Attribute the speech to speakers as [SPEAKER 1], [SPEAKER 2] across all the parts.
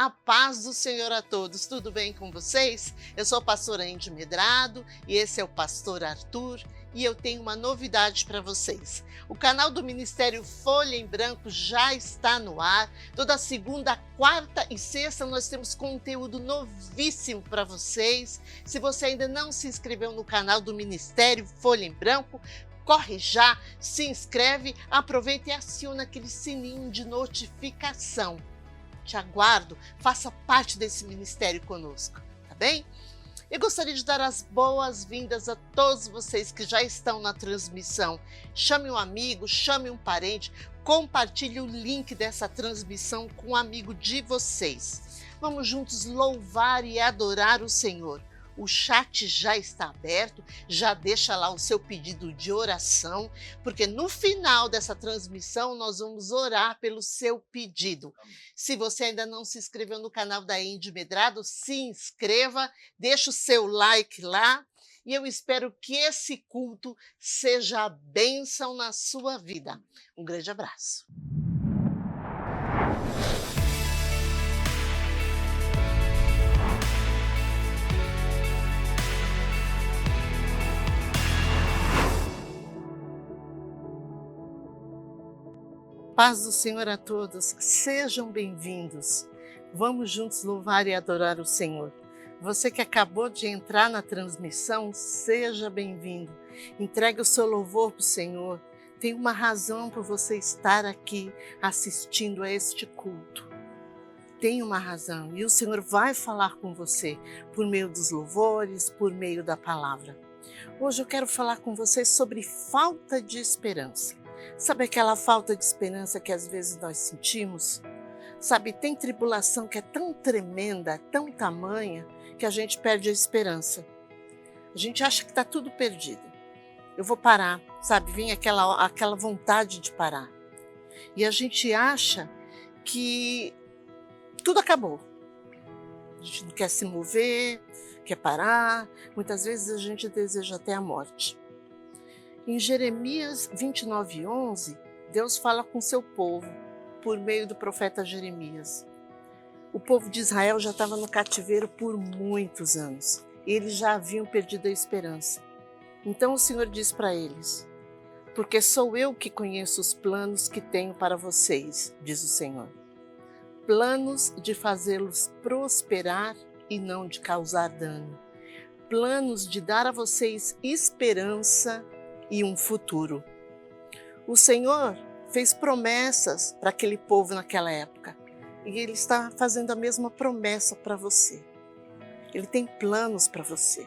[SPEAKER 1] A paz do Senhor a todos, tudo bem com vocês? Eu sou a pastora Indi Medrado e esse é o pastor Arthur e eu tenho uma novidade para vocês. O canal do Ministério Folha em Branco já está no ar. Toda segunda, quarta e sexta nós temos conteúdo novíssimo para vocês. Se você ainda não se inscreveu no canal do Ministério Folha em Branco, corre já, se inscreve, aproveita e aciona aquele sininho de notificação. Te aguardo, faça parte desse ministério conosco, tá bem? Eu gostaria de dar as boas-vindas a todos vocês que já estão na transmissão. Chame um amigo, chame um parente, compartilhe o link dessa transmissão com um amigo de vocês. Vamos juntos louvar e adorar o Senhor. O chat já está aberto, já deixa lá o seu pedido de oração, porque no final dessa transmissão nós vamos orar pelo seu pedido. Se você ainda não se inscreveu no canal da Indi Medrado, se inscreva, deixa o seu like lá e eu espero que esse culto seja a bênção na sua vida. Um grande abraço. Paz do Senhor a todos, sejam bem-vindos. Vamos juntos louvar e adorar o Senhor. Você que acabou de entrar na transmissão, seja bem-vindo. Entregue o seu louvor para o Senhor. Tem uma razão para você estar aqui assistindo a este culto. Tem uma razão e o Senhor vai falar com você por meio dos louvores, por meio da palavra. Hoje eu quero falar com vocês sobre falta de esperança. Sabe aquela falta de esperança que às vezes nós sentimos? Sabe, tem tribulação que é tão tremenda, tão tamanha, que a gente perde a esperança. A gente acha que está tudo perdido. Eu vou parar, sabe? Vem aquela vontade de parar. E a gente acha que tudo acabou. A gente não quer se mover, quer parar. Muitas vezes a gente deseja até a morte. Em Jeremias 29:11, Deus fala com seu povo por meio do profeta Jeremias. O povo de Israel já estava no cativeiro por muitos anos. Eles já haviam perdido a esperança. Então o Senhor diz para eles: porque sou eu que conheço os planos que tenho para vocês, diz o Senhor. Planos de fazê-los prosperar e não de causar dano. Planos de dar a vocês esperança e um futuro. O Senhor fez promessas para aquele povo naquela época e Ele está fazendo a mesma promessa para você. Ele tem planos para você.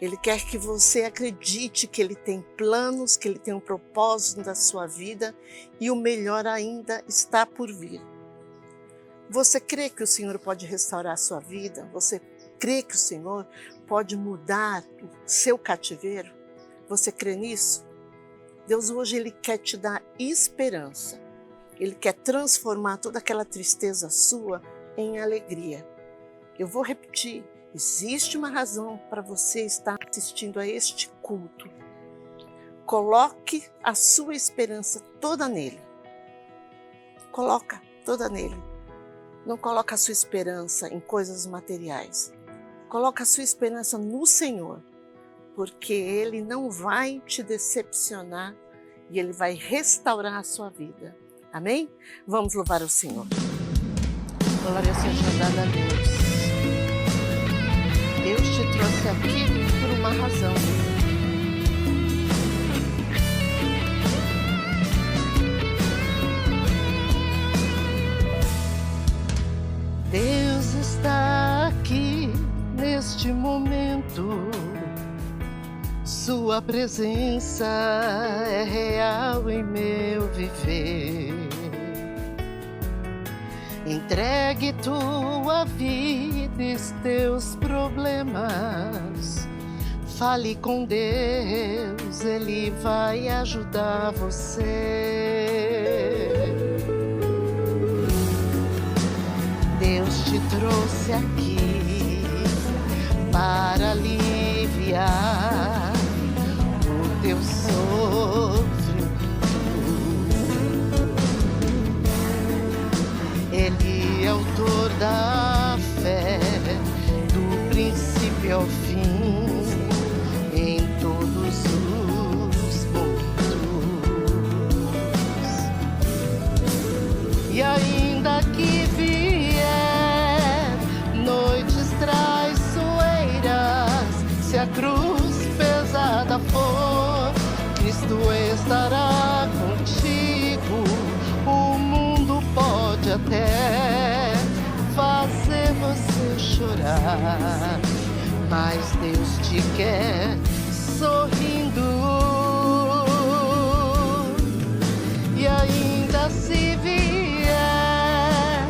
[SPEAKER 1] Ele quer que você acredite que Ele tem planos, que Ele tem um propósito na sua vida e o melhor ainda está por vir. Você crê que o Senhor pode restaurar a sua vida? Você crê que o Senhor pode mudar o seu cativeiro? Você crê nisso? Deus hoje Ele quer te dar esperança. Ele quer transformar toda aquela tristeza sua em alegria. Eu vou repetir, existe uma razão para você estar assistindo a este culto. Coloque a sua esperança toda nele. Coloca toda nele. Não coloca a sua esperança em coisas materiais. Coloca a sua esperança no Senhor. Porque Ele não vai te decepcionar e Ele vai restaurar a sua vida. Amém? Vamos louvar o Senhor. Glória seja dada a Deus. Deus te trouxe aqui por uma razão. Deus está aqui neste momento. Sua presença é real em meu viver. Entregue tua vida e teus problemas. Fale com Deus, Ele vai ajudar você. Deus te trouxe aqui para aliviar o teu sofrimento. Ele é autor da princípio ao fim, em todos os momentos. E ainda que vier noites traiçoeiras, se a cruz pesada for, Cristo estará contigo. O mundo pode até fazer você chorar, mas Deus te quer sorrindo. E ainda se vier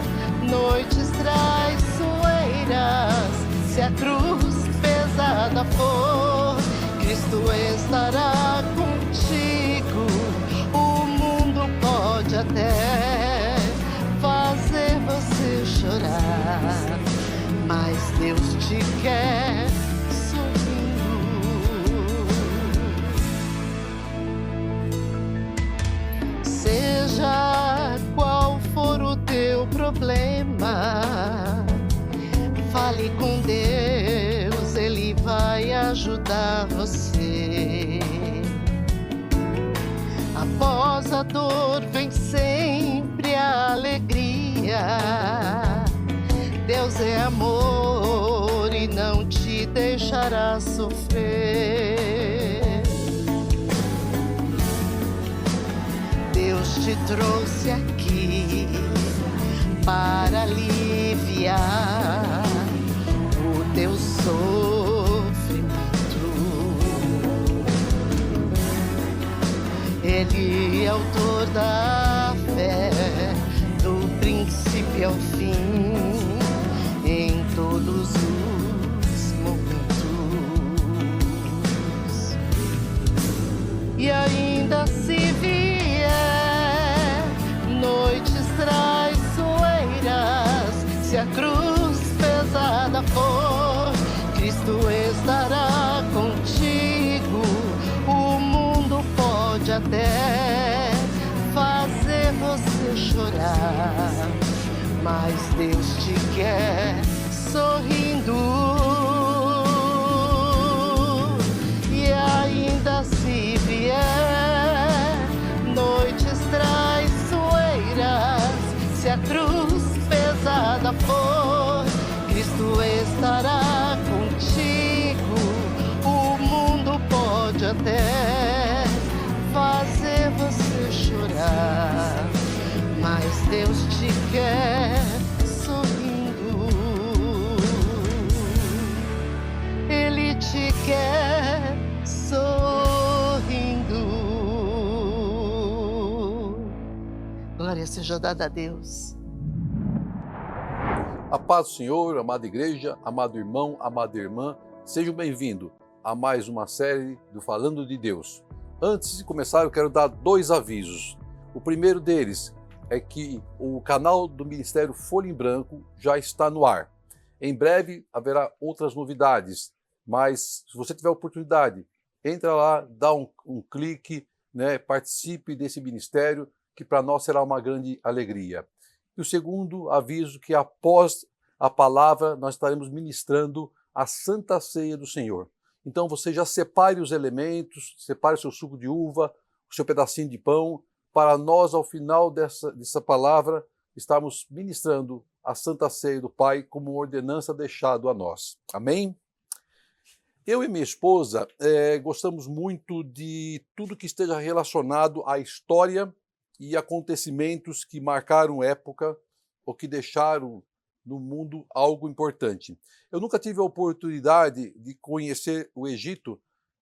[SPEAKER 1] noites traiçoeiras, se a cruz pesada for, Cristo estará contigo. O mundo pode até fazer você chorar, mas Deus te quer sorrindo. Seja qual for o teu problema, fale com Deus, Ele vai ajudar você. Após a dor vem sempre a alegria. Deus é amor e não te deixará sofrer. Deus te trouxe aqui para aliviar o teu sofrimento. Ele é autor da fé, do princípio ao fim, em todos os momentos. E ainda se vier noites traiçoeiras, se a cruz pesada for, Cristo estará contigo. O mundo pode até fazer você chorar, mas Deus te quer sorrindo. E ainda se vier noites traiçoeiras, se a cruz pesada for, Cristo estará contigo. O mundo pode até fazer você chorar, mas Deus te quer sorrindo. Ele te quer sorrindo. Glória seja dada a Deus.
[SPEAKER 2] A paz do Senhor, amada igreja, amado irmão, amada irmã, sejam bem-vindos a mais uma série do Falando de Deus. Antes de começar, eu quero dar 2 avisos. O primeiro deles é que o canal do Ministério Folha em Branco já está no ar. Em breve haverá outras novidades, mas se você tiver oportunidade, entra lá, dá um clique, participe desse ministério, que para nós será uma grande alegria. E o segundo aviso que após a palavra nós estaremos ministrando a Santa Ceia do Senhor. Então você já separe os elementos, separe o seu suco de uva, o seu pedacinho de pão, para nós ao final dessa palavra estarmos ministrando a Santa Ceia do Pai como ordenança deixado a nós. Amém? Eu e minha esposa gostamos muito de tudo que esteja relacionado à história e acontecimentos que marcaram época ou que deixaram no mundo algo importante. Eu nunca tive a oportunidade de conhecer o Egito,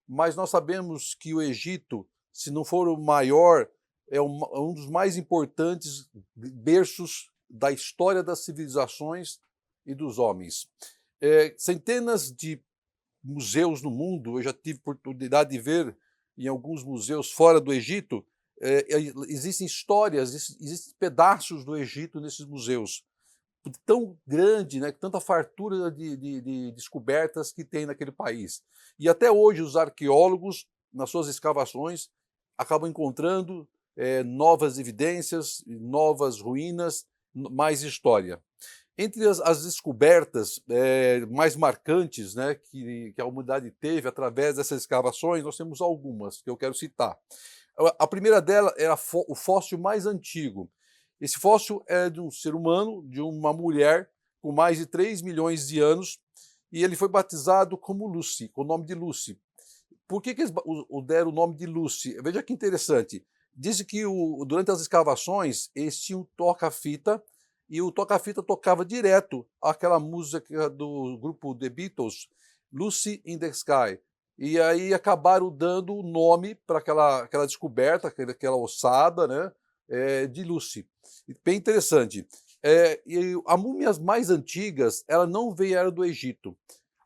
[SPEAKER 2] mas nós sabemos que o Egito, se não for o maior, é um dos mais importantes berços da história das civilizações e dos homens. Centenas de museus no mundo, eu já tive oportunidade de ver em alguns museus fora do Egito, existem histórias, existem pedaços do Egito nesses museus. Tão grande, tanta fartura de descobertas que tem naquele país. E até hoje os arqueólogos, nas suas escavações, acabam encontrando novas evidências, novas ruínas, mais história. Entre as descobertas mais marcantes, né, que a humanidade teve através dessas escavações, nós temos algumas que eu quero citar. A primeira dela é o fóssil mais antigo. Esse fóssil é de um ser humano, de uma mulher com mais de 3 milhões de anos, e ele foi batizado como Lucy, com o nome de Lucy. Por que eles deram o nome de Lucy? Veja que interessante. Dizem que durante as escavações eles tinham toca-fita, e o toca-fita tocava direto aquela música do grupo The Beatles, Lucy in the Sky. E aí acabaram dando o nome para aquela descoberta, aquela ossada, né, de Lucy. Bem interessante. E as múmias mais antigas, elas não vieram do Egito.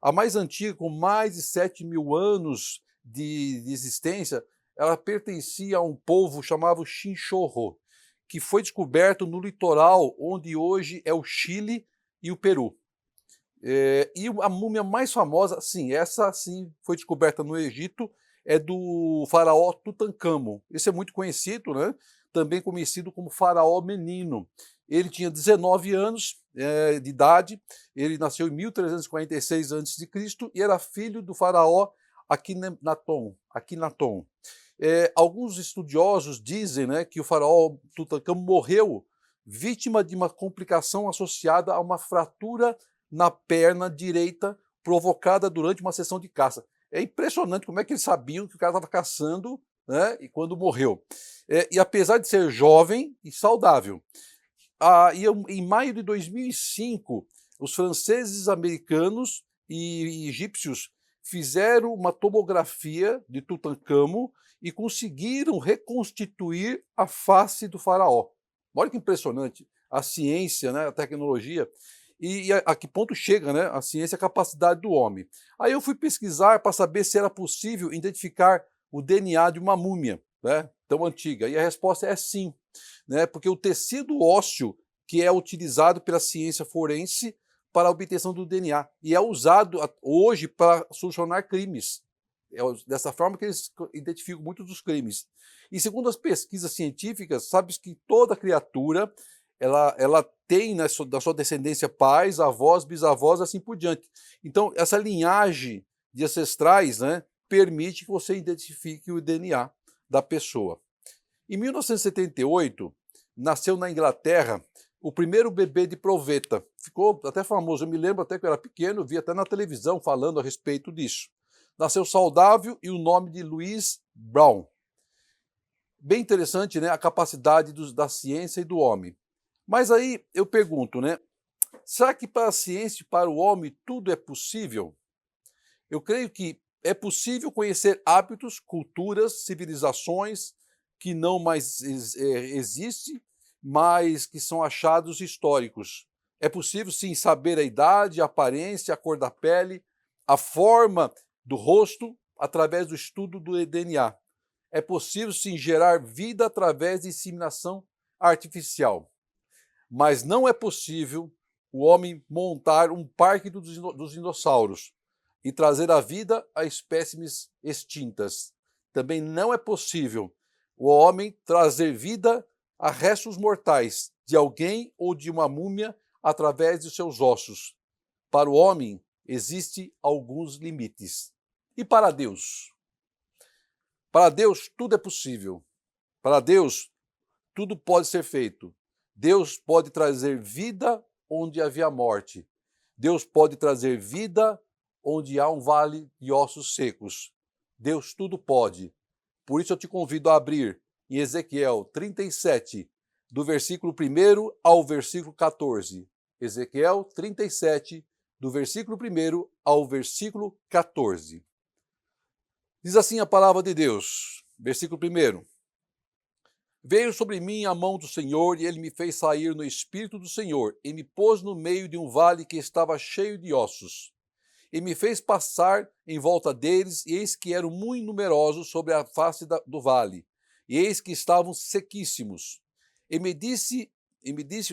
[SPEAKER 2] A mais antiga, com mais de 7 mil anos de existência, ela pertencia a um povo chamado Chinchorro, que foi descoberto no litoral onde hoje é o Chile e o Peru. E a múmia mais famosa, sim, essa sim foi descoberta no Egito, é do faraó Tutancâmon. Esse é muito conhecido, né? Também conhecido como faraó menino. Ele tinha 19 anos de idade, ele nasceu em 1346 a.C. e era filho do faraó Akhenaton. Alguns estudiosos dizem, né, que o faraó Tutancâmon morreu vítima de uma complicação associada a uma fratura na perna direita provocada durante uma sessão de caça. É impressionante como é que eles sabiam que o cara estava caçando, né, e quando morreu. E apesar de ser jovem e saudável, em maio de 2005, os franceses, americanos e egípcios fizeram uma tomografia de Tutancâmon e conseguiram reconstituir a face do faraó. Olha que impressionante a ciência, né, a tecnologia, e a que ponto chega, né, a ciência, a capacidade do homem. Aí eu fui pesquisar para saber se era possível identificar o DNA de uma múmia, né, tão antiga, e a resposta é sim, né, porque o tecido ósseo que é utilizado pela ciência forense para a obtenção do DNA, e é usado hoje para solucionar crimes. É dessa forma que eles identificam muitos dos crimes. E segundo as pesquisas científicas, sabe que toda criatura ela tem da sua descendência pais, avós, bisavós, assim por diante. Então, essa linhagem de ancestrais, né, permite que você identifique o DNA da pessoa. Em 1978, nasceu na Inglaterra o primeiro bebê de proveta. Ficou até famoso, eu me lembro até que eu era pequeno, vi até na televisão falando a respeito disso. Nasceu saudável e o nome de Louis Brown. Bem interessante, né, a capacidade da ciência e do homem. Mas aí eu pergunto, né, será que para a ciência e para o homem tudo é possível? Eu creio que é possível conhecer hábitos, culturas, civilizações que não mais existem, mas que são achados históricos. É possível, sim, saber a idade, a aparência, a cor da pele, a forma do rosto, através do estudo do DNA. É possível, sim, gerar vida através de inseminação artificial. Mas não é possível o homem montar um parque dos dinossauros e trazer à vida a espécimes extintas. Também não é possível o homem trazer vida a restos mortais de alguém ou de uma múmia através de seus ossos. Para o homem, existem alguns limites. E para Deus? Para Deus, tudo é possível. Para Deus, tudo pode ser feito. Deus pode trazer vida onde havia morte. Deus pode trazer vida onde há um vale de ossos secos. Deus tudo pode. Por isso eu te convido a abrir em Ezequiel 37, do versículo 1 ao versículo 14. Ezequiel 37, do versículo 1 ao versículo 14. Diz assim a palavra de Deus, versículo 1. Veio sobre mim a mão do Senhor, e ele me fez sair no espírito do Senhor, e me pôs no meio de um vale que estava cheio de ossos. E me fez passar em volta deles, e eis que eram muito numerosos sobre a face do vale, e eis que estavam sequíssimos. E me disse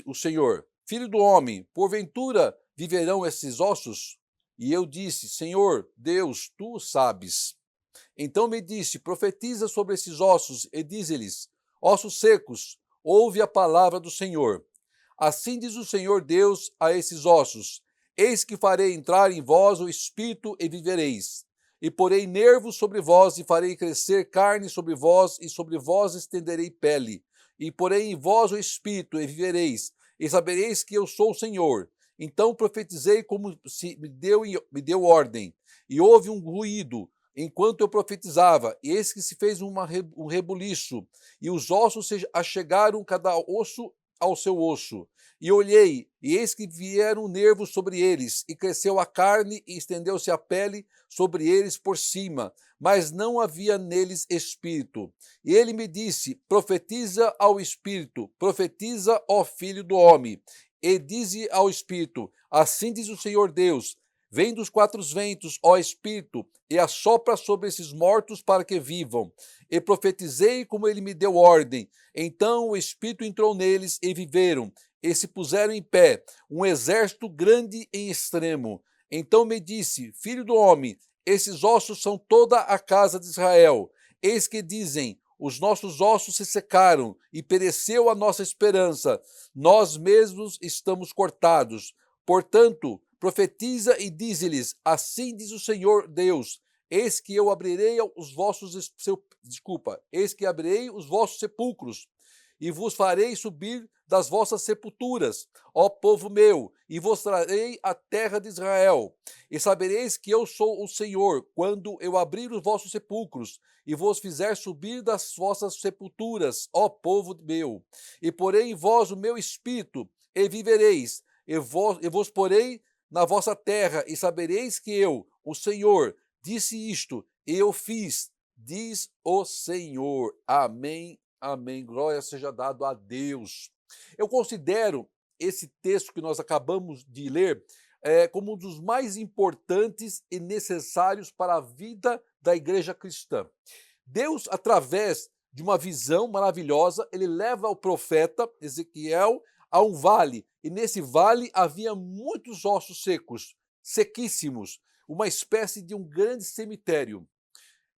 [SPEAKER 2] o Senhor: Filho do homem, porventura viverão esses ossos? E eu disse: Senhor, Deus, tu o sabes. Então me disse: Profetiza sobre esses ossos, e dize-lhes: Ossos secos, ouve a palavra do Senhor. Assim diz o Senhor Deus a esses ossos: Eis que farei entrar em vós o espírito e vivereis. E porei nervos sobre vós, e farei crescer carne sobre vós, e sobre vós estenderei pele. E porei em vós o espírito, e vivereis, e sabereis que eu sou o Senhor. Então profetizei como se me deu ordem. E houve um ruído, enquanto eu profetizava, e eis que se fez um rebuliço, e os ossos se achegaram cada osso ao seu osso. E olhei, e eis que vieram nervos sobre eles, e cresceu a carne, e estendeu-se a pele sobre eles por cima, mas não havia neles espírito. E ele me disse: profetiza ao espírito, profetiza, ó filho do homem, e dize ao espírito: assim diz o Senhor Deus: vem dos quatro ventos, ó espírito, e assopra sobre esses mortos para que vivam. E profetizei como ele me deu ordem. Então o espírito entrou neles e viveram, e se puseram em pé, um exército grande em extremo. Então me disse: filho do homem, esses ossos são toda a casa de Israel. Eis que dizem: os nossos ossos se secaram, e pereceu a nossa esperança. Nós mesmos estamos cortados. Portanto, profetiza e dize-lhes: assim diz o Senhor Deus: eis que abrirei os vossos sepulcros, e vos farei subir das vossas sepulturas, ó povo meu, e vos trarei a terra de Israel. E sabereis que eu sou o Senhor, quando eu abrir os vossos sepulcros, e vos fizer subir das vossas sepulturas, ó povo meu. E porei em vós o meu espírito, e vivereis, e vos porei na vossa terra, e sabereis que eu, o Senhor, disse isto, e eu fiz, diz o Senhor. Amém, amém. Glória seja dado a Deus. Eu considero esse texto que nós acabamos de ler como um dos mais importantes e necessários para a vida da igreja cristã. Deus, através de uma visão maravilhosa, ele leva o profeta Ezequiel a um vale, e nesse vale havia muitos ossos secos, sequíssimos, uma espécie de um grande cemitério.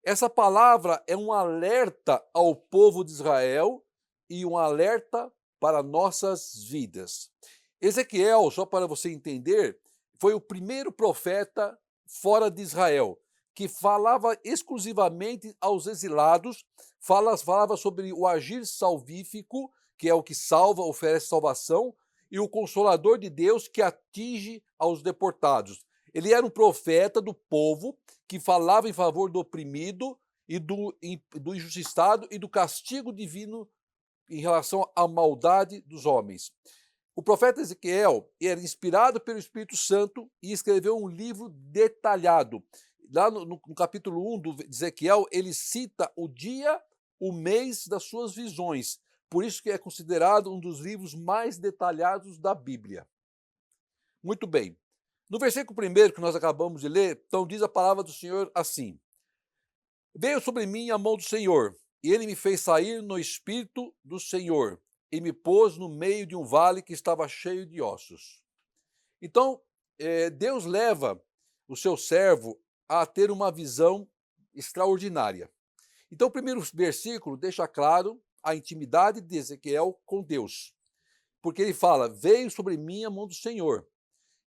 [SPEAKER 2] Essa palavra é um alerta ao povo de Israel e um alerta para nossas vidas. Ezequiel, só para você entender, foi o primeiro profeta fora de Israel, que falava exclusivamente aos exilados, falava sobre o agir salvífico, que é o que salva, oferece salvação, e o consolador de Deus que atinge aos deportados. Ele era um profeta do povo que falava em favor do oprimido e do injustiçado e do castigo divino em relação à maldade dos homens. O profeta Ezequiel era inspirado pelo Espírito Santo e escreveu um livro detalhado. Lá no capítulo 1 de Ezequiel, ele cita o dia, o mês das suas visões. Por isso que é considerado um dos livros mais detalhados da Bíblia. Muito bem. No versículo 1 que nós acabamos de ler, então diz a palavra do Senhor assim: veio sobre mim a mão do Senhor, e ele me fez sair no espírito do Senhor, e me pôs no meio de um vale que estava cheio de ossos. Então, Deus leva o seu servo a ter uma visão extraordinária. Então, o primeiro versículo deixa claro a intimidade de Ezequiel com Deus, porque ele fala: veio sobre mim a mão do Senhor,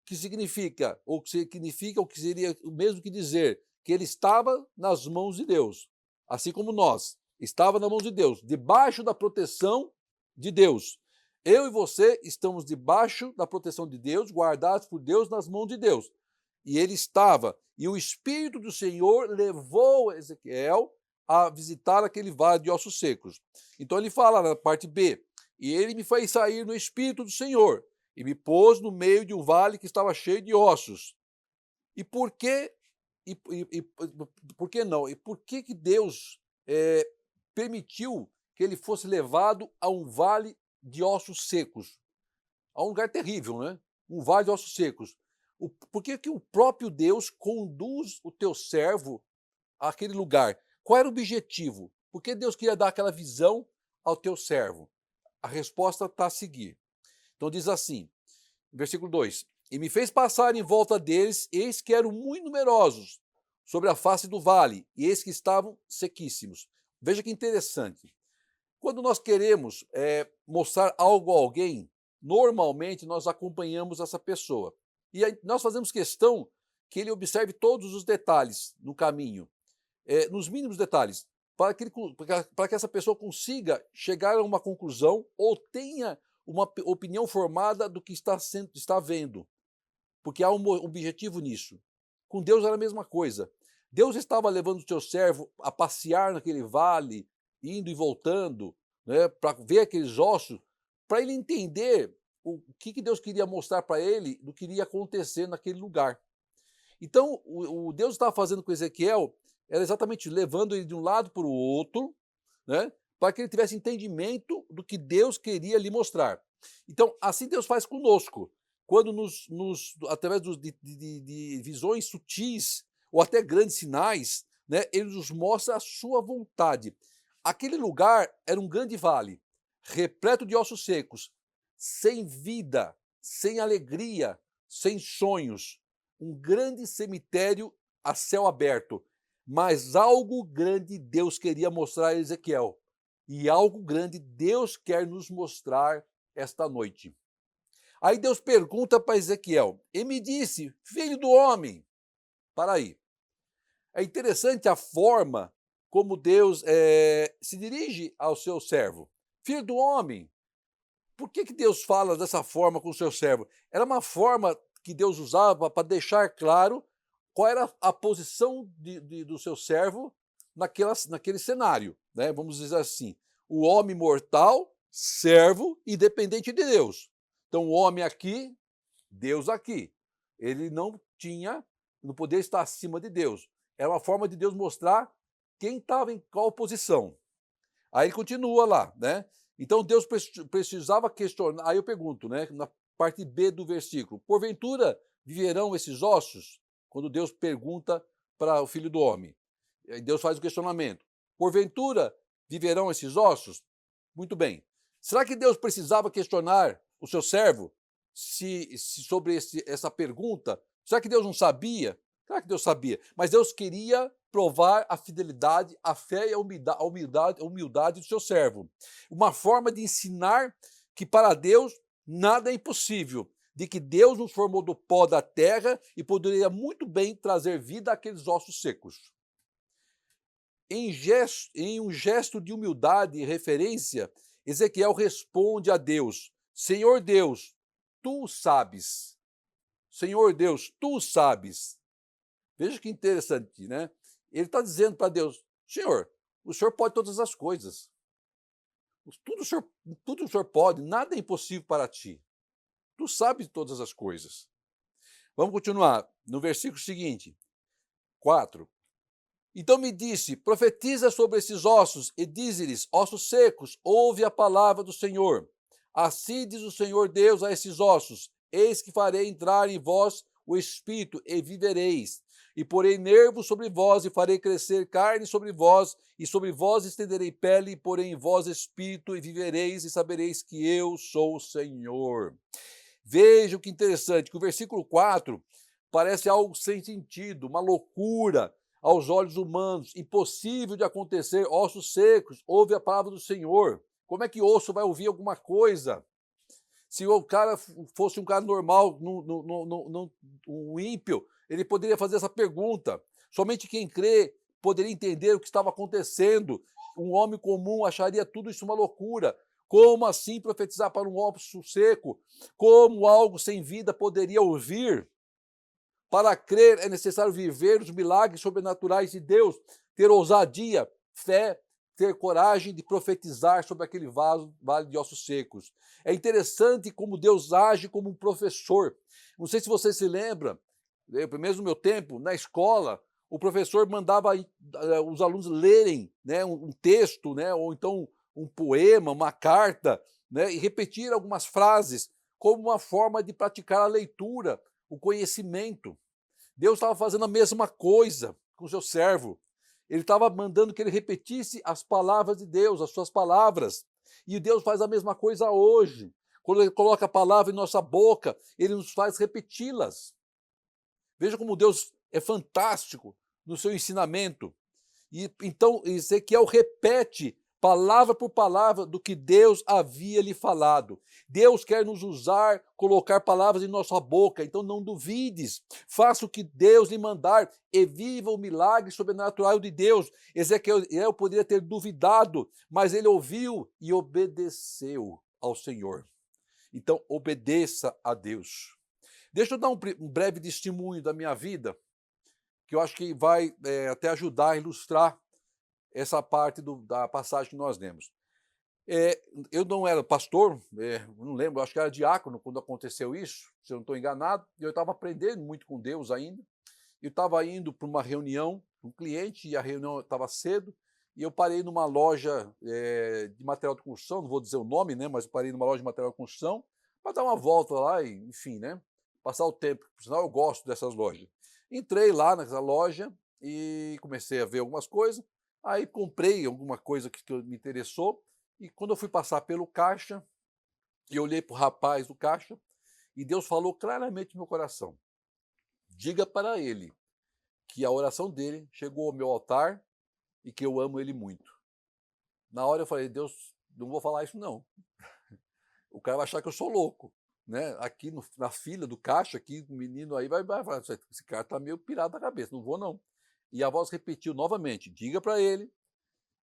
[SPEAKER 2] que significa o que seria o mesmo que dizer que ele estava nas mãos de Deus, assim como nós, estava nas mãos de Deus, debaixo da proteção de Deus. Eu e você estamos debaixo da proteção de Deus, guardados por Deus nas mãos de Deus. E ele estava, e o Espírito do Senhor levou Ezequiel a visitar aquele vale de ossos secos. Então ele fala na parte B: e ele me fez sair no Espírito do Senhor, e me pôs no meio de um vale que estava cheio de ossos. E por que, por que não? E por que Deus permitiu que ele fosse levado a um vale de ossos secos? A um lugar terrível, né? Um vale de ossos secos. Por que o próprio Deus conduz o teu servo àquele lugar? Qual era o objetivo? Por que Deus queria dar aquela visão ao teu servo? A resposta está a seguir. Então diz assim, versículo 2: e me fez passar em volta deles, eis que eram muito numerosos sobre a face do vale, e eis que estavam sequíssimos. Veja que interessante. Quando nós queremos mostrar algo a alguém, normalmente nós acompanhamos essa pessoa. E aí nós fazemos questão que ele observe todos os detalhes no caminho, nos mínimos detalhes, para que essa pessoa consiga chegar a uma conclusão ou tenha uma opinião formada do que está vendo, porque há um objetivo nisso. Com Deus era a mesma coisa. Deus estava levando o seu servo a passear naquele vale, indo e voltando, né, para ver aqueles ossos, para ele entender o que Deus queria mostrar para ele do que iria acontecer naquele lugar. Então, o Deus estava fazendo com Ezequiel era exatamente levando ele de um lado para o outro, né, para que ele tivesse entendimento do que Deus queria lhe mostrar. Então, assim Deus faz conosco, quando através de visões sutis ou até grandes sinais, né, ele nos mostra a sua vontade. Aquele lugar era um grande vale, repleto de ossos secos, sem vida, sem alegria, sem sonhos, um grande cemitério a céu aberto. Mas algo grande Deus queria mostrar a Ezequiel. E algo grande Deus quer nos mostrar esta noite. Aí Deus pergunta para Ezequiel, e me disse, filho do homem, para aí. É interessante a forma como Deus se dirige ao seu servo. Filho do homem, por que Deus fala dessa forma com o seu servo? Era uma forma que Deus usava para deixar claro qual era a posição do seu servo naquele cenário, né? Vamos dizer assim, o homem mortal, servo e dependente de Deus. Então, o homem aqui, Deus aqui. Ele não poderia estar acima de Deus. Era uma forma de Deus mostrar quem estava em qual posição. Aí ele continua lá, né? Então Deus precisava questionar. Aí eu pergunto, né? Na parte B do versículo: porventura viverão esses ossos? Quando Deus pergunta para o filho do homem. Aí Deus faz o questionamento: porventura viverão esses ossos? Muito bem. Será que Deus precisava questionar o seu servo sobre essa pergunta? Será que Deus não sabia? Claro que Deus sabia, mas Deus queria provar a fidelidade, a fé e a humildade do seu servo. Uma forma de ensinar que para Deus nada é impossível, de que Deus nos formou do pó da terra e poderia muito bem trazer vida àqueles ossos secos. Em um gesto de humildade e referência, Ezequiel responde a Deus: Senhor Deus, tu sabes. Senhor Deus, tu sabes. Veja que interessante, né? Ele está dizendo para Deus: Senhor, o Senhor pode todas as coisas. Tudo o Senhor pode, nada é impossível para ti. Tu sabes todas as coisas. Vamos continuar no versículo seguinte, 4. Então me disse: profetiza sobre esses ossos e dize-lhes: ossos secos, ouve a palavra do Senhor. Assim diz o Senhor Deus a esses ossos: eis que farei entrar em vós o espírito e vivereis. E porei nervos sobre vós, e farei crescer carne sobre vós, e sobre vós estenderei pele, e porei em vós espírito, e vivereis, e sabereis que eu sou o Senhor. Vejam que interessante, que o versículo 4 parece algo sem sentido, uma loucura aos olhos humanos, impossível de acontecer, ossos secos, ouve a palavra do Senhor. Como é que osso vai ouvir alguma coisa? Se o cara fosse um cara normal, um ímpio, ele poderia fazer essa pergunta. Somente quem crê poderia entender o que estava acontecendo. Um homem comum acharia tudo isso uma loucura. Como assim profetizar para um osso seco? Como algo sem vida poderia ouvir? Para crer é necessário viver os milagres sobrenaturais de Deus, ter ousadia, fé, ter coragem de profetizar sobre aquele vale de ossos secos. É interessante como Deus age como um professor. Não sei se você se lembra, mesmo no meu tempo, na escola, o professor mandava os alunos lerem, né, um texto, né, ou então um poema, uma carta, né, e repetir algumas frases como uma forma de praticar a leitura, o conhecimento. Deus estava fazendo a mesma coisa com o seu servo. Ele estava mandando que ele repetisse as palavras de Deus, as suas palavras. E Deus faz a mesma coisa hoje. Quando ele coloca a palavra em nossa boca, ele nos faz repeti-las. Veja como Deus é fantástico no seu ensinamento. E então Ezequiel repete palavra por palavra, do que Deus havia lhe falado. Deus quer nos usar, colocar palavras em nossa boca, então não duvides. Faça o que Deus lhe mandar e viva o milagre sobrenatural de Deus. Ezequiel poderia ter duvidado, mas ele ouviu e obedeceu ao Senhor. Então, obedeça a Deus. Deixa eu dar um breve testemunho da minha vida, que eu acho que vai até ajudar a ilustrar essa parte da passagem que nós lemos. Eu não era pastor, não lembro, acho que era diácono quando aconteceu isso, se eu não estou enganado, e eu estava aprendendo muito com Deus ainda. Eu estava indo para uma reunião, um cliente, e a reunião estava cedo, e eu parei numa loja de material de construção, não vou dizer o nome, né, mas eu parei numa loja de material de construção, para dar uma volta lá, e, enfim, né, passar o tempo, por sinal eu gosto dessas lojas. Entrei lá nessa loja e comecei a ver algumas coisas, aí comprei alguma coisa que me interessou, e quando eu fui passar pelo caixa, eu olhei para o rapaz do caixa, e Deus falou claramente no meu coração: diga para ele que a oração dele chegou ao meu altar e que eu amo ele muito. Na hora eu falei: Deus, não vou falar isso não. O cara vai achar que eu sou louco, né? Aqui na fila do caixa, aqui o menino aí vai falar: esse cara tá meio pirado da cabeça, não vou não. E a voz repetiu novamente: diga para ele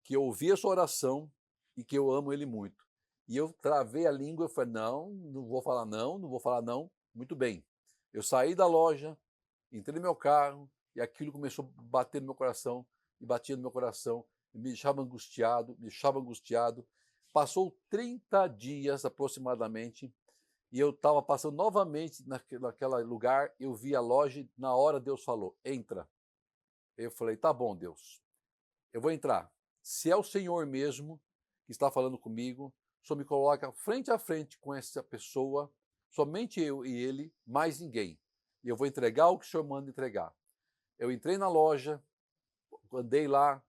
[SPEAKER 2] que eu ouvi a sua oração e que eu amo ele muito. E eu travei a língua e falei: não vou falar não, não vou falar não. Muito bem. Eu saí da loja, entrei no meu carro e aquilo começou a bater no meu coração e batia no meu coração e me deixava angustiado, me deixava angustiado. Passou 30 dias aproximadamente e eu estava passando novamente naquele lugar, eu vi a loja e na hora Deus falou: entra. Eu falei: tá bom, Deus, eu vou entrar. Se é o Senhor mesmo que está falando comigo, o Senhor me coloca frente a frente com essa pessoa, somente eu e ele, mais ninguém. E eu vou entregar o que o Senhor manda entregar. Eu entrei na loja, andei lá,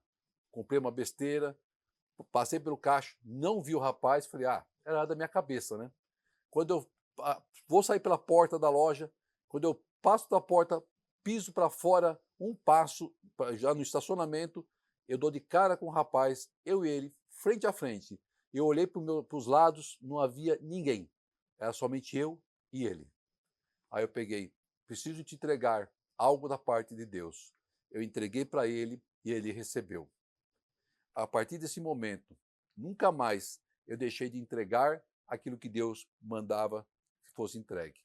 [SPEAKER 2] comprei uma besteira, passei pelo caixa, não vi o rapaz, falei: era da minha cabeça, né? Quando eu vou sair pela porta da loja, quando eu passo da porta, piso para fora, um passo, já no estacionamento, eu dou de cara com o rapaz, eu e ele, frente a frente. Eu olhei para os lados, não havia ninguém. Era somente eu e ele. Aí eu peguei: preciso te entregar algo da parte de Deus. Eu entreguei para ele e ele recebeu. A partir desse momento, nunca mais eu deixei de entregar aquilo que Deus mandava que fosse entregue.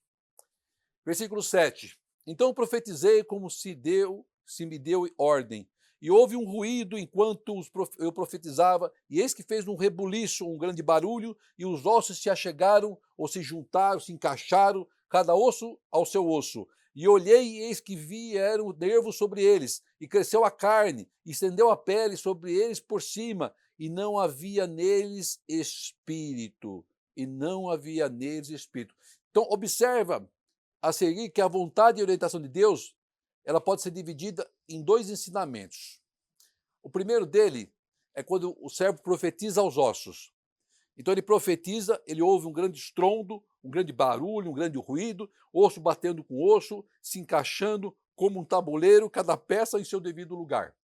[SPEAKER 2] Versículo 7. Então profetizei como se me deu ordem. E houve um ruído enquanto eu profetizava, e eis que fez um rebuliço, um grande barulho, e os ossos se achegaram, ou se juntaram, se encaixaram, cada osso ao seu osso. E olhei, e eis que vieram nervos sobre eles, e cresceu a carne, e estendeu a pele sobre eles por cima, e não havia neles espírito. E não havia neles espírito. Então, observa a seguir que a vontade e orientação de Deus, ela pode ser dividida em dois ensinamentos. O primeiro dele é quando o servo profetiza aos ossos. Então ele profetiza, ele ouve um grande estrondo, um grande barulho, um grande ruído, osso batendo com osso, se encaixando como um tabuleiro, cada peça em seu devido lugar.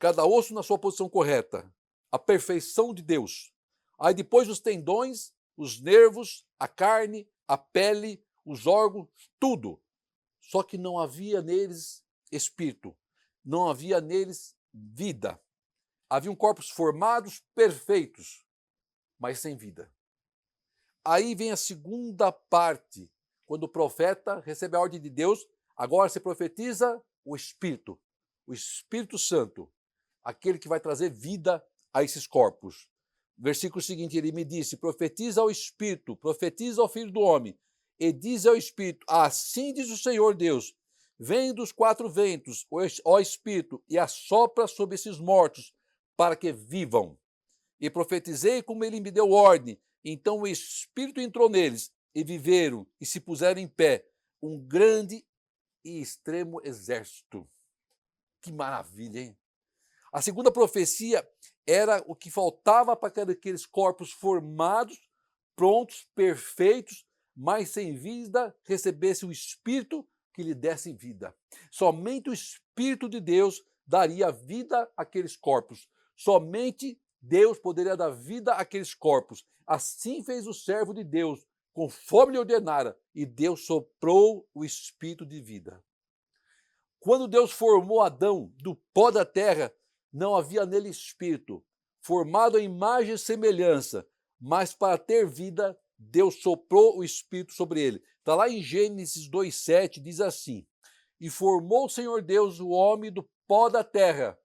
[SPEAKER 2] Cada osso na sua posição correta. A perfeição de Deus. Aí depois os tendões, os nervos, a carne, a pele, os órgãos, tudo. Só que não havia neles espírito, não havia neles vida. Haviam corpos formados, perfeitos, mas sem vida. Aí vem a segunda parte, quando o profeta recebe a ordem de Deus, agora se profetiza o Espírito Santo, aquele que vai trazer vida a esses corpos. Versículo seguinte, ele me disse: profetiza ao Espírito, profetiza ao Filho do Homem, e diz ao Espírito: assim diz o Senhor Deus, vem dos quatro ventos, ó Espírito, e assopra sobre esses mortos, para que vivam. E profetizei como ele me deu ordem. Então o Espírito entrou neles, e viveram, e se puseram em pé, um grande e extremo exército. Que maravilha, hein? A segunda profecia era o que faltava para aqueles corpos formados, prontos, perfeitos, mas sem vida, recebesse o Espírito que lhe desse vida. Somente o Espírito de Deus daria vida àqueles corpos. Somente Deus poderia dar vida àqueles corpos. Assim fez o servo de Deus, conforme lhe ordenara, e Deus soprou o espírito de vida. Quando Deus formou Adão do pó da terra, não havia nele espírito, formado à imagem e semelhança, mas para ter vida, Deus soprou o espírito sobre ele. Está lá em Gênesis 2,7, diz assim: e formou o Senhor Deus o homem do pó da terra,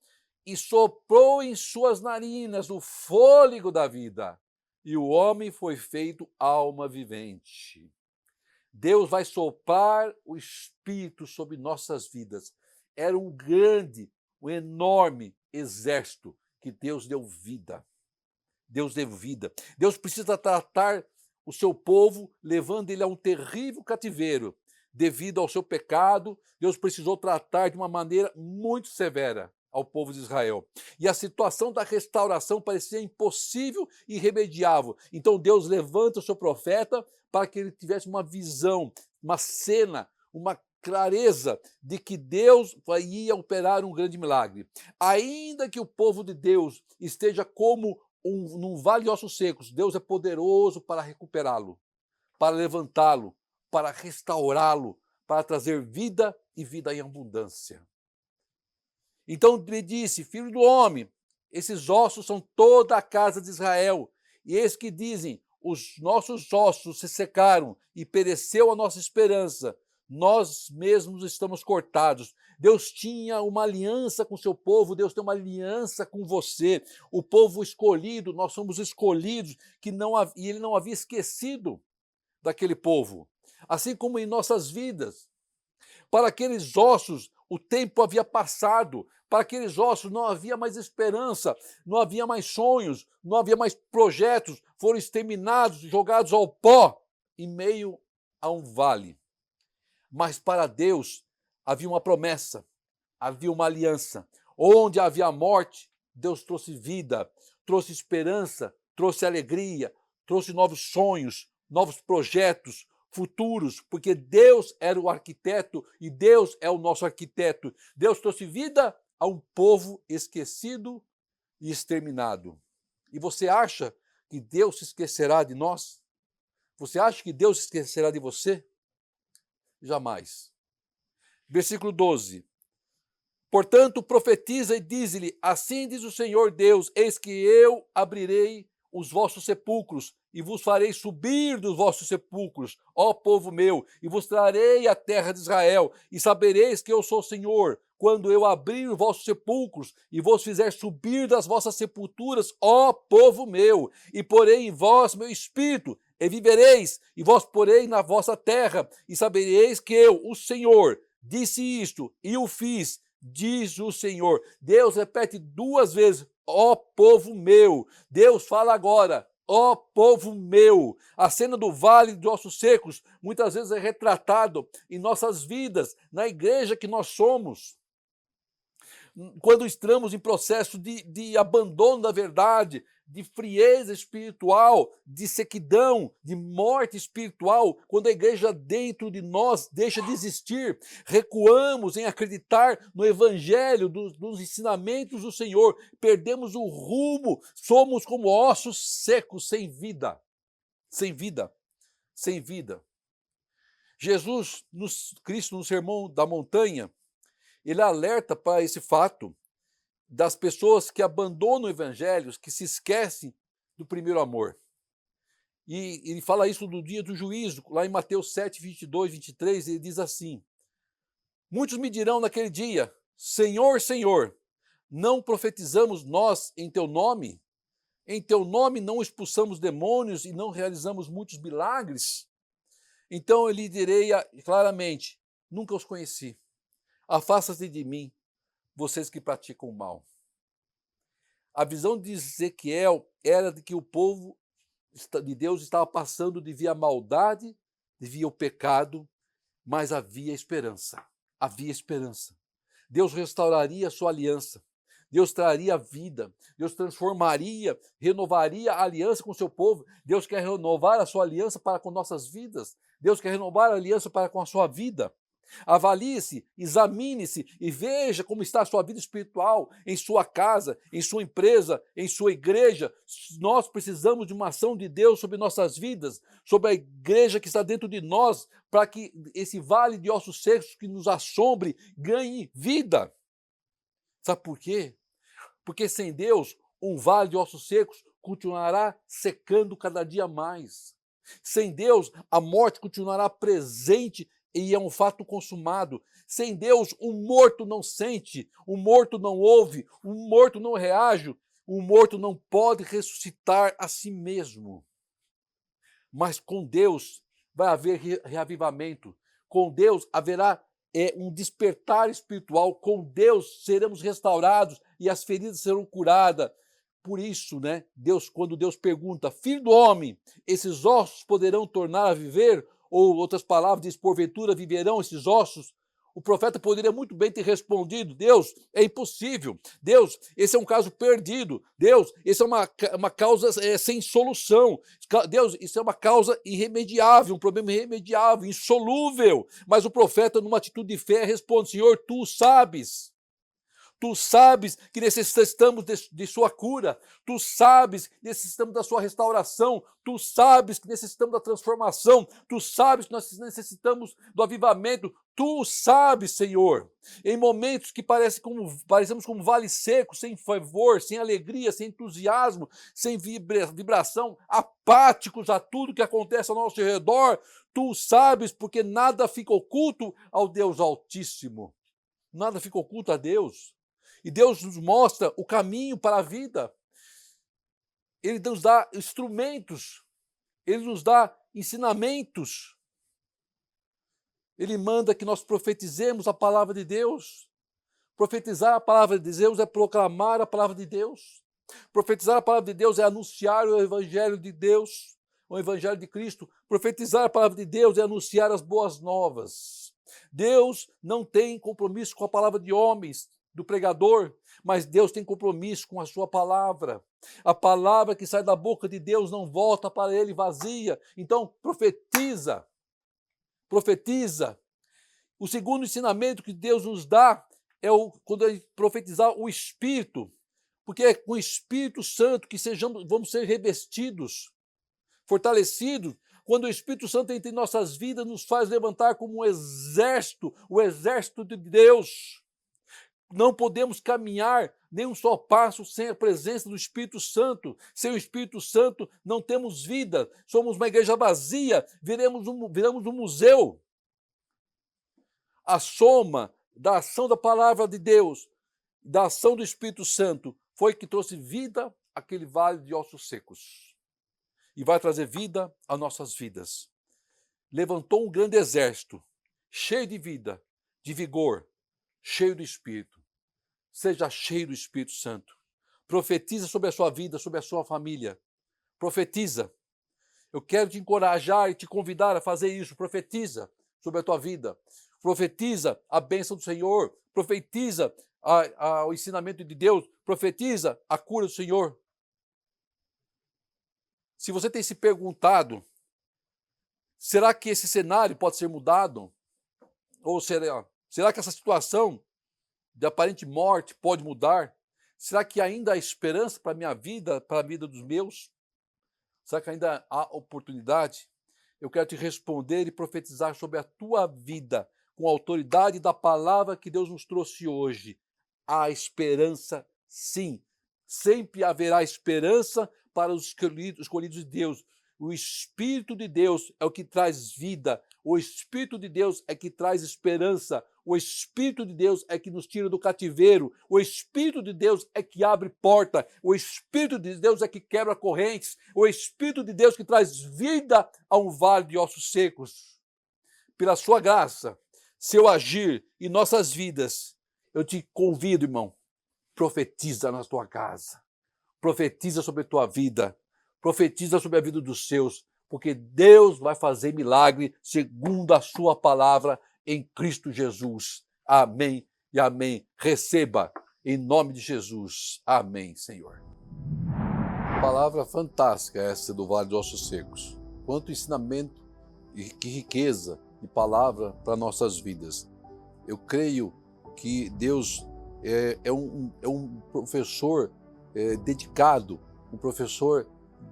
[SPEAKER 2] e soprou em suas narinas o fôlego da vida, e o homem foi feito alma vivente. Deus vai soprar o Espírito sobre nossas vidas. Era um grande, um enorme exército que Deus deu vida. Deus deu vida. Deus precisa tratar o seu povo, levando ele a um terrível cativeiro. Devido ao seu pecado, Deus precisou tratar de uma maneira muito severa ao povo de Israel. E a situação da restauração parecia impossível e irremediável. Então Deus levanta o seu profeta para que ele tivesse uma visão, uma cena, uma clareza de que Deus ia operar um grande milagre. Ainda que o povo de Deus esteja como num vale de ossos secos, Deus é poderoso para recuperá-lo, para levantá-lo, para restaurá-lo, para trazer vida e vida em abundância. Então ele disse: filho do homem, esses ossos são toda a casa de Israel. E eis que dizem: os nossos ossos se secaram e pereceu a nossa esperança. Nós mesmos estamos cortados. Deus tinha uma aliança com o seu povo, Deus tem uma aliança com você. O povo escolhido, nós somos escolhidos, e ele não havia esquecido daquele povo. Assim como em nossas vidas. Para aqueles ossos, o tempo havia passado. Para aqueles ossos não havia mais esperança, não havia mais sonhos, não havia mais projetos. Foram exterminados, jogados ao pó, em meio a um vale. Mas para Deus havia uma promessa, havia uma aliança. Onde havia morte, Deus trouxe vida, trouxe esperança, trouxe alegria, trouxe novos sonhos, novos projetos futuros, porque Deus era o arquiteto e Deus é o nosso arquiteto. Deus trouxe vida a um povo esquecido e exterminado. E você acha que Deus se esquecerá de nós? Você acha que Deus se esquecerá de você? Jamais. Versículo 12. Portanto, profetiza e diz-lhe: assim diz o Senhor Deus, eis que eu abrirei os vossos sepulcros e vos farei subir dos vossos sepulcros, ó povo meu, e vos trarei a terra de Israel, e sabereis que eu sou o Senhor, quando eu abrir os vossos sepulcros e vos fizer subir das vossas sepulturas, ó povo meu, e porei em vós meu espírito, e vivereis, e vós porei na vossa terra, e sabereis que eu, o Senhor, disse isto, e o fiz, diz o Senhor. Deus repete duas vezes: ó povo meu. Deus fala agora: ó povo meu. A cena do vale de ossos secos muitas vezes é retratado em nossas vidas, na igreja que nós somos. Quando estamos em processo de abandono da verdade, de frieza espiritual, de sequidão, de morte espiritual, quando a igreja dentro de nós deixa de existir, recuamos em acreditar no evangelho, dos ensinamentos do Senhor, perdemos o rumo, somos como ossos secos, sem vida, sem vida, sem vida. Jesus, Cristo no Sermão da Montanha, ele alerta para esse fato das pessoas que abandonam o evangelho, que se esquecem do primeiro amor. E ele fala isso no dia do juízo, lá em Mateus 7, 22, 23, ele diz assim: muitos me dirão naquele dia: Senhor, Senhor, não profetizamos nós em teu nome? Em teu nome não expulsamos demônios e não realizamos muitos milagres? Então eu lhe direi claramente: nunca os conheci. Afasta-se de mim, vocês que praticam o mal. A visão de Ezequiel era de que o povo de Deus estava passando de via maldade, de via o pecado, mas havia esperança. Havia esperança. Deus restauraria a sua aliança. Deus traria vida. Deus transformaria, renovaria a aliança com o seu povo. Deus quer renovar a sua aliança para com nossas vidas. Deus quer renovar a aliança para com a sua vida. Avalie-se, examine-se e veja como está a sua vida espiritual, em sua casa, em sua empresa, em sua igreja. Nós precisamos de uma ação de Deus sobre nossas vidas, sobre a igreja que está dentro de nós, para que esse vale de ossos secos que nos assombre ganhe vida. Sabe por quê? Porque sem Deus, um vale de ossos secos continuará secando cada dia mais. Sem Deus, a morte continuará presente e é um fato consumado. Sem Deus, o morto não sente, o morto não ouve, o morto não reage, o morto não pode ressuscitar a si mesmo. Mas com Deus vai haver reavivamento. Com Deus haverá um despertar espiritual. Com Deus seremos restaurados e as feridas serão curadas. Por isso, quando Deus pergunta, filho do homem, esses ossos poderão tornar a viver? Ou, outras palavras, diz, porventura viverão esses ossos? O profeta poderia muito bem ter respondido, Deus, é impossível. Deus, esse é um caso perdido. Deus, esse é uma causa sem solução. Deus, isso é uma causa irremediável, um problema irremediável, insolúvel. Mas o profeta, numa atitude de fé, responde, Senhor, tu sabes. Tu sabes que necessitamos de sua cura. Tu sabes que necessitamos da sua restauração. Tu sabes que necessitamos da transformação. Tu sabes que nós necessitamos do avivamento. Tu sabes, Senhor, em momentos que parecemos como vale seco, sem fervor, sem alegria, sem entusiasmo, sem vibração, apáticos a tudo que acontece ao nosso redor. Tu sabes, porque nada fica oculto ao Deus Altíssimo. Nada fica oculto a Deus. E Deus nos mostra o caminho para a vida. Ele nos dá instrumentos. Ele nos dá ensinamentos. Ele manda que nós profetizemos a palavra de Deus. Profetizar a palavra de Deus é proclamar a palavra de Deus. Profetizar a palavra de Deus é anunciar o evangelho de Deus, o evangelho de Cristo. Profetizar a palavra de Deus é anunciar as boas novas. Deus não tem compromisso com a palavra de homens, do pregador, mas Deus tem compromisso com a sua palavra. A palavra que sai da boca de Deus não volta para ele vazia. Então, profetiza. Profetiza. O segundo ensinamento que Deus nos dá é quando ele profetizar o Espírito, porque é com o Espírito Santo que vamos ser revestidos, fortalecidos. Quando o Espírito Santo entra em nossas vidas, nos faz levantar como um exército, o exército de Deus. Não podemos caminhar nem um só passo sem a presença do Espírito Santo. Sem o Espírito Santo não temos vida. Somos uma igreja vazia, viramos um museu. A soma da ação da palavra de Deus, da ação do Espírito Santo, foi que trouxe vida àquele vale de ossos secos. E vai trazer vida às nossas vidas. Levantou um grande exército, cheio de vida, de vigor, cheio do Espírito. Seja cheio do Espírito Santo. Profetiza sobre a sua vida, sobre a sua família. Profetiza. Eu quero te encorajar e te convidar a fazer isso. Profetiza sobre a tua vida. Profetiza a bênção do Senhor. Profetiza o ensinamento de Deus. Profetiza a cura do Senhor. Se você tem se perguntado, será que esse cenário pode ser mudado? Ou será que essa situação de aparente morte pode mudar? Será que ainda há esperança para a minha vida, para a vida dos meus? Será que ainda há oportunidade? Eu quero te responder e profetizar sobre a tua vida, com a autoridade da palavra que Deus nos trouxe hoje. Há esperança, sim. Sempre haverá esperança para os escolhidos de Deus. O Espírito de Deus é o que traz vida. O Espírito de Deus é que traz esperança. O Espírito de Deus é que nos tira do cativeiro. O Espírito de Deus é que abre porta. O Espírito de Deus é que quebra correntes. O Espírito de Deus que traz vida a um vale de ossos secos. Pela sua graça, seu agir em nossas vidas, eu te convido, irmão, profetiza na tua casa. Profetiza sobre a tua vida. Profetiza sobre a vida dos seus, porque Deus vai fazer milagre segundo a sua palavra em Cristo Jesus. Amém e amém. Receba em nome de Jesus. Amém, Senhor. Palavra fantástica essa do Vale dos Ossos Secos. Quanto ensinamento e que riqueza de palavra para nossas vidas. Eu creio que Deus é um professor dedicado, um professor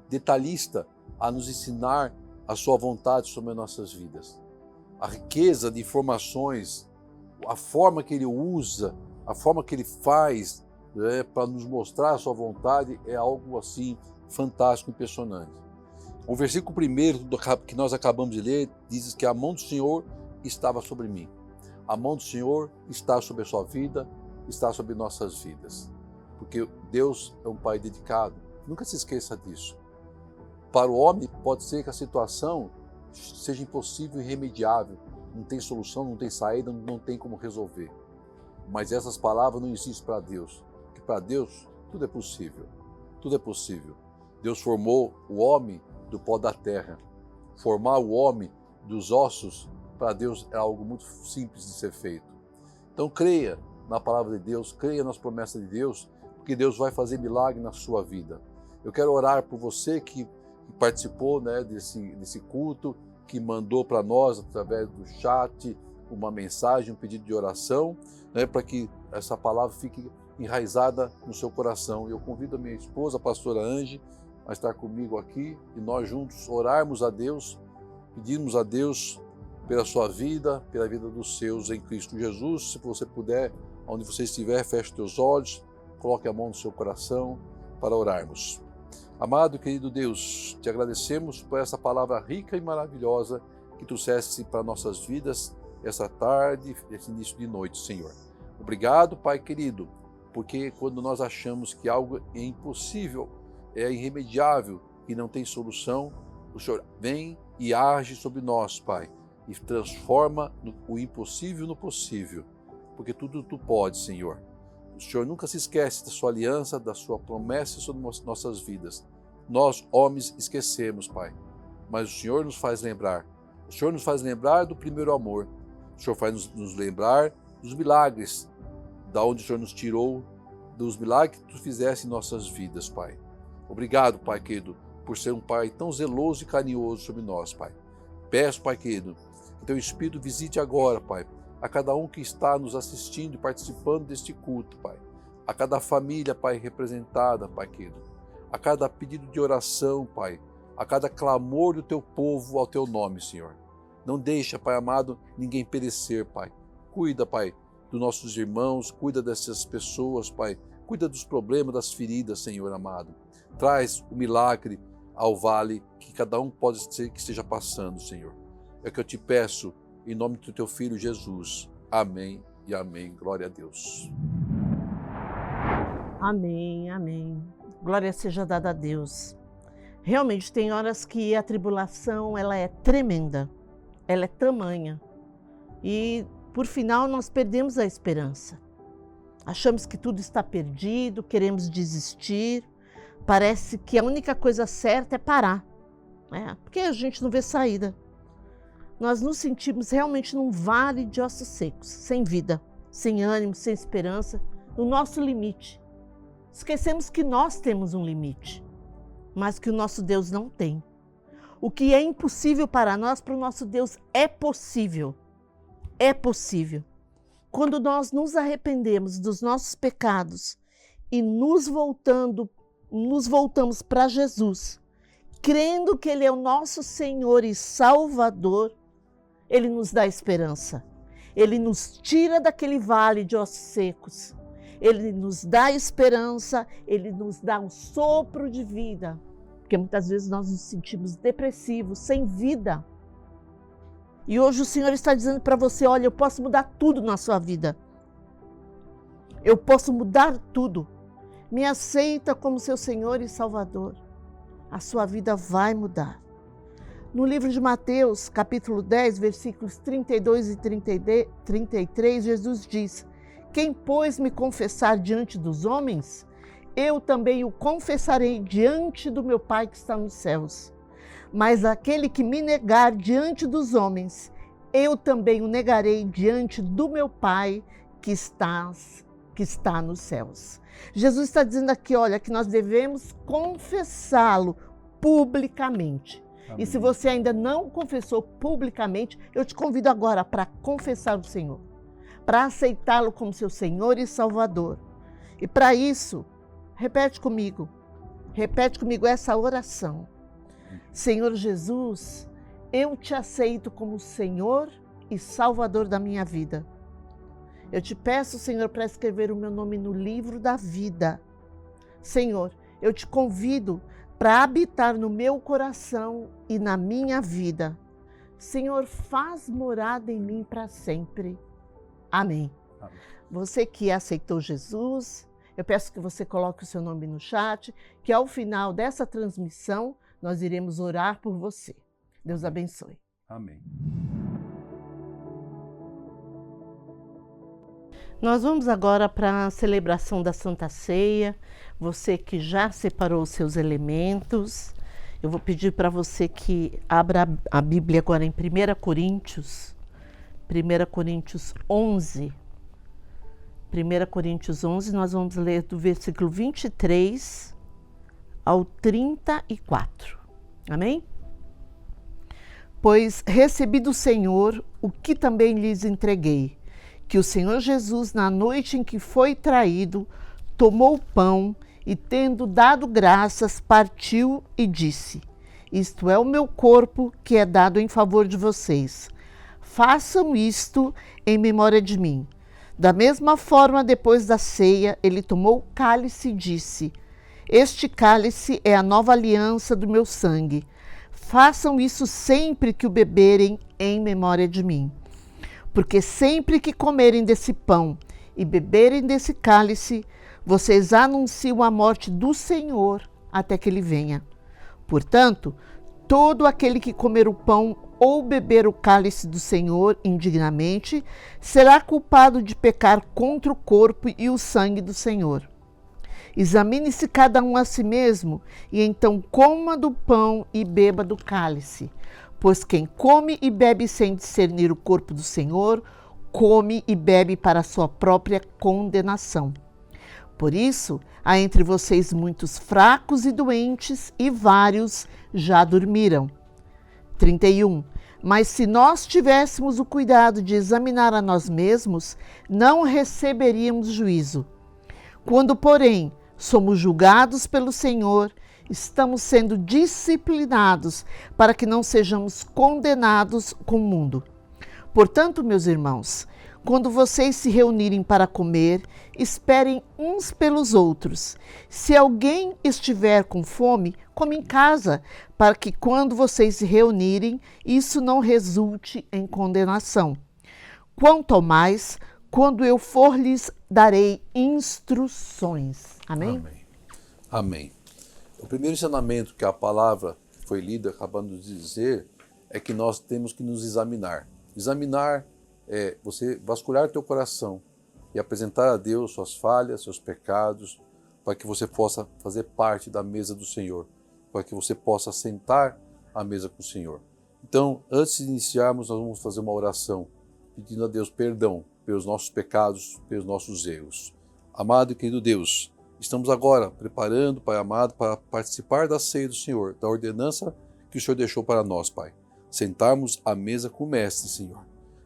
[SPEAKER 2] detalhista a nos ensinar a sua vontade sobre as nossas vidas. A riqueza de informações, a forma que ele usa, a forma que ele faz para nos mostrar a sua vontade é algo assim fantástico, impressionante. O versículo primeiro que nós acabamos de ler diz que a mão do Senhor estava sobre mim. A mão do Senhor está sobre a sua vida, está sobre nossas vidas. Porque Deus é um Pai dedicado. Nunca se esqueça disso. Para o homem pode ser que a situação seja impossível e irremediável. Não tem solução, não tem saída, não tem como resolver. Mas essas palavras não existem para Deus. Porque para Deus tudo é possível. Tudo é possível. Deus formou o homem do pó da terra. Formar o homem dos ossos, para Deus é algo muito simples de ser feito. Então creia na palavra de Deus, creia nas promessas de Deus, porque Deus vai fazer milagre na sua vida. Eu quero orar por você que participou desse culto, que mandou para nós, através do chat, uma mensagem, um pedido de oração, para que essa palavra fique enraizada no seu coração. Eu convido a minha esposa, a pastora Angie, a estar comigo aqui e nós juntos orarmos a Deus, pedirmos a Deus pela sua vida, pela vida dos seus em Cristo Jesus. Se você puder, onde você estiver, feche os teus olhos, coloque a mão no seu coração para orarmos. Amado e querido Deus, te agradecemos por essa palavra rica e maravilhosa que trouxeste para nossas vidas essa tarde, esse início de noite, Senhor. Obrigado, Pai querido, porque quando nós achamos que algo é impossível, é irremediável e não tem solução, o Senhor vem e age sobre nós, Pai, e transforma o impossível no possível, porque tudo tu pode, Senhor. O Senhor nunca se esquece da sua aliança, da sua promessa sobre nossas vidas. Nós, homens, esquecemos, Pai, mas o Senhor nos faz lembrar. O Senhor nos faz lembrar do primeiro amor. O Senhor faz nos lembrar dos milagres, da onde o Senhor nos tirou, dos milagres que tu fizeste em nossas vidas, Pai. Obrigado, Pai querido, por ser um Pai tão zeloso e carinhoso sobre nós, Pai. Peço, Pai querido, que teu Espírito visite agora, Pai, a cada um que está nos assistindo e participando deste culto, Pai. A cada família, Pai, representada, Pai querido. A cada pedido de oração, Pai. A cada clamor do teu povo ao teu nome, Senhor. Não deixa, Pai amado, ninguém perecer, Pai. Cuida, Pai, dos nossos irmãos, cuida dessas pessoas, Pai. Cuida dos problemas, das feridas, Senhor amado. Traz o milagre ao vale que cada um pode ser que esteja passando, Senhor. É o que eu te peço, em nome do teu Filho Jesus. Amém e amém. Glória a Deus.
[SPEAKER 1] Amém, amém. Glória seja dada a Deus. Realmente tem horas que a tribulação ela é tremenda, ela é tamanha. E por final nós perdemos a esperança. Achamos que tudo está perdido, queremos desistir. Parece que a única coisa certa é parar, porque a gente não vê saída. Nós nos sentimos realmente num vale de ossos secos, sem vida, sem ânimo, sem esperança, no nosso limite. Esquecemos que nós temos um limite, mas que o nosso Deus não tem. O que é impossível para nós, para o nosso Deus é possível. É possível. Quando nós nos arrependemos dos nossos pecados e nos voltamos para Jesus, crendo que Ele é o nosso Senhor e Salvador, Ele nos dá esperança. Ele nos tira daquele vale de ossos secos. Ele nos dá esperança, Ele nos dá um sopro de vida. Porque muitas vezes nós nos sentimos depressivos, sem vida. E hoje o Senhor está dizendo para você, olha, eu posso mudar tudo na sua vida. Eu posso mudar tudo. Me aceita como seu Senhor e Salvador. A sua vida vai mudar. No livro de Mateus, capítulo 10, versículos 32 e 33, Jesus diz: quem, pois, me confessar diante dos homens, eu também o confessarei diante do meu Pai que está nos céus. Mas aquele que me negar diante dos homens, eu também o negarei diante do meu Pai que está nos céus. Jesus está dizendo aqui, olha, que nós devemos confessá-lo publicamente. E se você ainda não confessou publicamente, eu te convido agora para confessar o Senhor, para aceitá-lo como seu Senhor e Salvador. E para isso, repete comigo essa oração. Senhor Jesus, eu te aceito como Senhor e Salvador da minha vida. Eu te peço, Senhor, para escrever o meu nome no livro da vida. Senhor, eu te convido para habitar no meu coração e na minha vida. Senhor, faz morada em mim para sempre. Amém. Amém. Você que aceitou Jesus, eu peço que você coloque o seu nome no chat, que ao final dessa transmissão nós iremos orar por você. Deus abençoe.
[SPEAKER 2] Amém.
[SPEAKER 1] Nós vamos agora para a celebração da Santa Ceia. Você que já separou os seus elementos, eu vou pedir para você que abra a Bíblia agora em 1 Coríntios 11. 1 Coríntios 11, nós vamos ler do versículo 23 ao 34. Amém? Pois recebi do Senhor o que também lhes entreguei, que o Senhor Jesus, na noite em que foi traído, tomou o pão e, tendo dado graças, partiu e disse: Isto é o meu corpo que é dado em favor de vocês. Façam isto em memória de mim. Da mesma forma, depois da ceia, ele tomou o cálice e disse: Este cálice é a nova aliança do meu sangue. Façam isso sempre que o beberem em memória de mim. Porque sempre que comerem desse pão e beberem desse cálice, vocês anunciam a morte do Senhor até que ele venha. Portanto, todo aquele que comer o pão ou beber o cálice do Senhor indignamente, será culpado de pecar contra o corpo e o sangue do Senhor. Examine-se cada um a si mesmo, e então coma do pão e beba do cálice. Pois quem come e bebe sem discernir o corpo do Senhor, come e bebe para a sua própria condenação. Por isso, há entre vocês muitos fracos e doentes, e vários já dormiram. 31. Mas se nós tivéssemos o cuidado de examinar a nós mesmos, não receberíamos juízo. Quando, porém, somos julgados pelo Senhor, estamos sendo disciplinados para que não sejamos condenados com o mundo. Portanto, meus irmãos, quando vocês se reunirem para comer, esperem uns pelos outros. Se alguém estiver com fome, come em casa, para que quando vocês se reunirem, isso não resulte em condenação. Quanto ao mais, quando eu for, lhes darei instruções. Amém?
[SPEAKER 2] Amém. Amém. O primeiro ensinamento que a palavra que foi lida, acabando de dizer, é que nós temos que nos examinar. Examinar é você vasculhar teu coração e apresentar a Deus suas falhas, seus pecados, para que você possa fazer parte da mesa do Senhor, para que você possa sentar à mesa com o Senhor. Então, antes de iniciarmos, nós vamos fazer uma oração, pedindo a Deus perdão pelos nossos pecados, pelos nossos erros. Amado e querido Deus, estamos agora preparando, Pai amado, para participar da ceia do Senhor, da ordenança que o Senhor deixou para nós, Pai. Sentarmos à mesa com o Mestre, Senhor.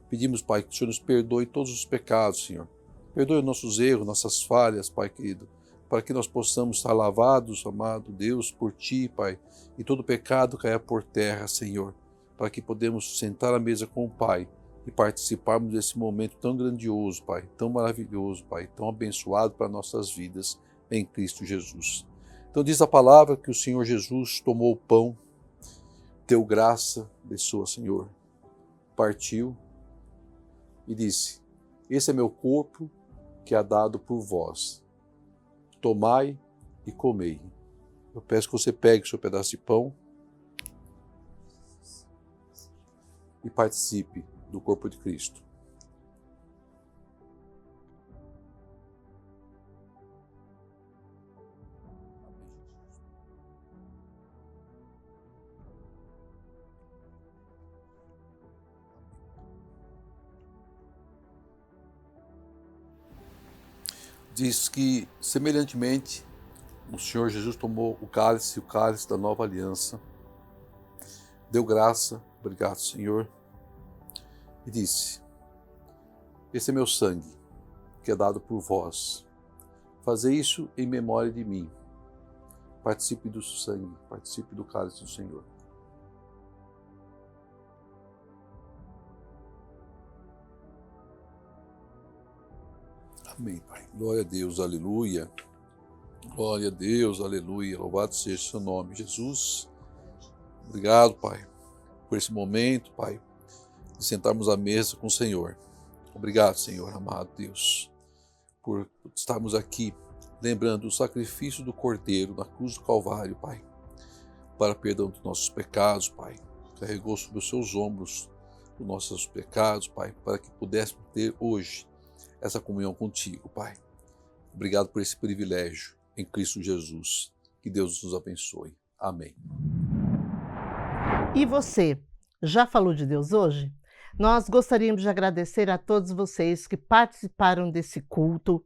[SPEAKER 2] Pedimos, Pai, que o Senhor nos perdoe todos os pecados, Senhor. Perdoe os nossos erros, nossas falhas, Pai querido, para que nós possamos estar lavados, amado Deus, por Ti, Pai, e todo pecado caia por terra, Senhor, para que podemos sentar à mesa com o Pai e participarmos desse momento tão grandioso, Pai, tão maravilhoso, Pai, tão abençoado para nossas vidas em Cristo Jesus. Então diz a palavra que o Senhor Jesus tomou o pão, deu graça, abençoa, Senhor, partiu e disse: Esse é meu corpo que é dado por vós. Tomai e comei. Eu peço que você pegue o seu pedaço de pão e participe do corpo de Cristo. Diz que, semelhantemente, o Senhor Jesus tomou o cálice da nova aliança, deu graça, obrigado, Senhor, e disse: esse é meu sangue, que é dado por vós. Fazei isso em memória de mim. Participe do sangue, participe do cálice do Senhor. Amém, Pai. Glória a Deus, aleluia. Glória a Deus, aleluia. Louvado seja o seu nome, Jesus. Obrigado, Pai, por esse momento, Pai, de sentarmos à mesa com o Senhor. Obrigado, Senhor, amado Deus, por estarmos aqui lembrando o sacrifício do Cordeiro na cruz do Calvário, Pai, para perdão dos nossos pecados, Pai. Carregou sobre os seus ombros os nossos pecados, Pai, para que pudéssemos ter hoje essa comunhão contigo, Pai. Obrigado por esse privilégio em Cristo Jesus. Que Deus nos abençoe. Amém.
[SPEAKER 1] E você, já falou de Deus hoje? Nós gostaríamos de agradecer a todos vocês que participaram desse culto.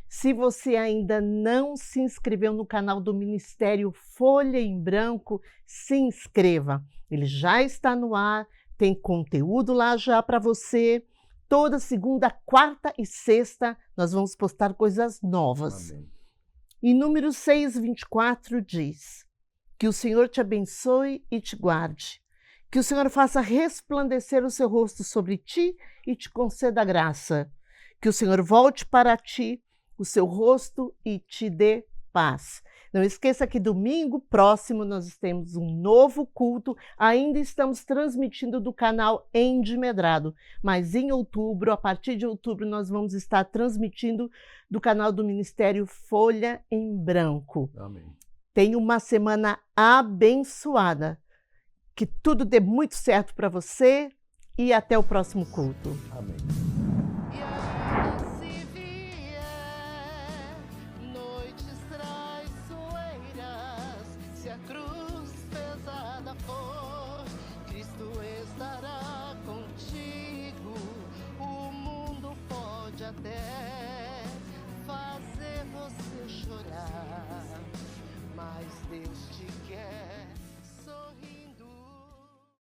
[SPEAKER 1] Se você ainda não se inscreveu no canal do Ministério Folha em Branco, se inscreva. Ele já está no ar, tem conteúdo lá já para você. Toda segunda, quarta e sexta nós vamos postar coisas novas.
[SPEAKER 2] Amém.
[SPEAKER 1] E Números 6:24 diz: que o Senhor te abençoe e te guarde. Que o Senhor faça resplandecer o seu rosto sobre ti e te conceda graça. Que o Senhor volte para ti o seu rosto e te dê paz. Não esqueça que domingo próximo nós temos um novo culto. Ainda estamos transmitindo do canal Endimedrado, mas em outubro, a partir de outubro, nós vamos estar transmitindo do canal do Ministério Folha em Branco.
[SPEAKER 2] Amém.
[SPEAKER 1] Tenha uma semana abençoada. Que tudo dê muito certo para você e até o próximo culto.
[SPEAKER 2] Amém.
[SPEAKER 1] Cristo estará contigo, o mundo pode até